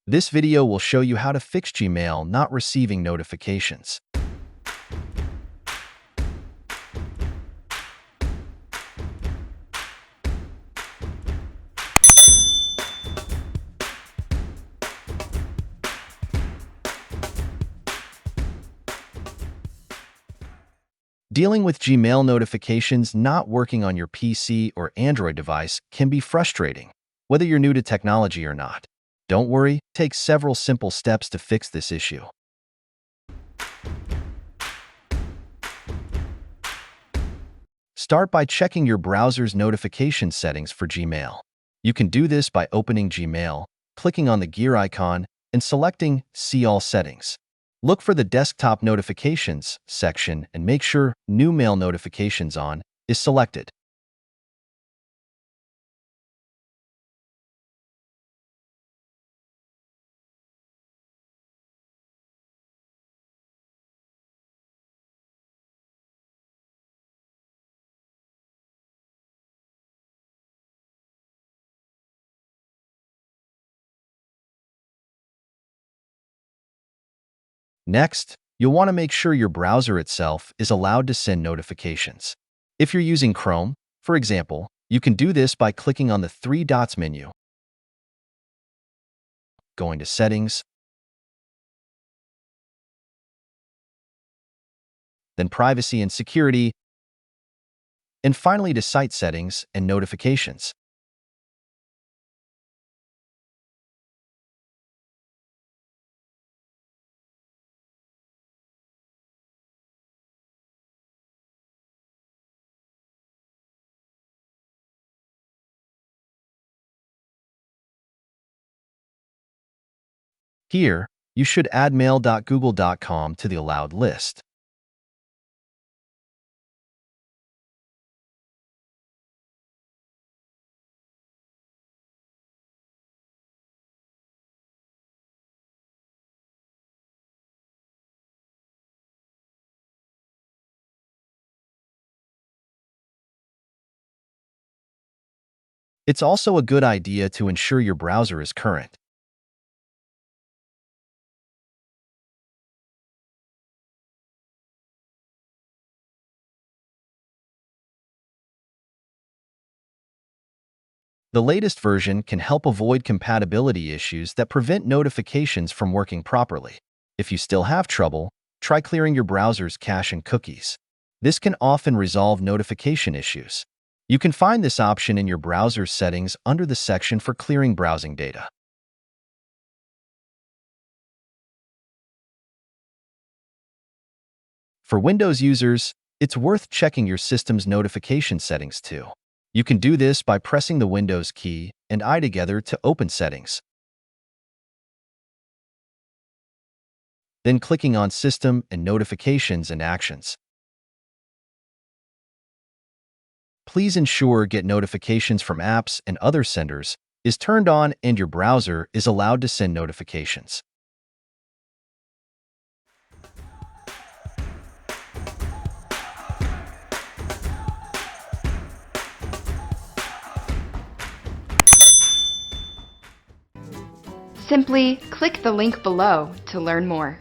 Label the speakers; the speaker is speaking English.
Speaker 1: This video will show you how to fix Gmail not receiving notifications. Dealing with Gmail notifications not working on your PC or Android device can be frustrating, whether you're new to technology or not. Don't worry, take several simple steps to fix this issue. Start by checking your browser's notification settings for Gmail. You can do this by opening Gmail, clicking on the gear icon, and selecting See All Settings. Look for the Desktop Notifications section and make sure New Mail Notifications On is selected. Next, you'll want to make sure your browser itself is allowed to send notifications. If you're using Chrome, for example, you can do this by clicking on the three dots menu, going to Settings, then Privacy and Security, and finally to Site Settings and Notifications. Here, you should add mail.google.com to the allowed list. It's also a good idea to ensure your browser is current. The latest version can help avoid compatibility issues that prevent notifications from working properly. If you still have trouble, try clearing your browser's cache and cookies. This can often resolve notification issues. You can find this option in your browser's settings under the section for clearing browsing data. For Windows users, it's worth checking your system's notification settings too. You can do this by pressing the Windows key and I together to open Settings. Then clicking on System and Notifications and Actions. Please ensure Get Notifications from Apps and Other Senders is turned on and your browser is allowed to send notifications.
Speaker 2: Simply click the link below to learn more.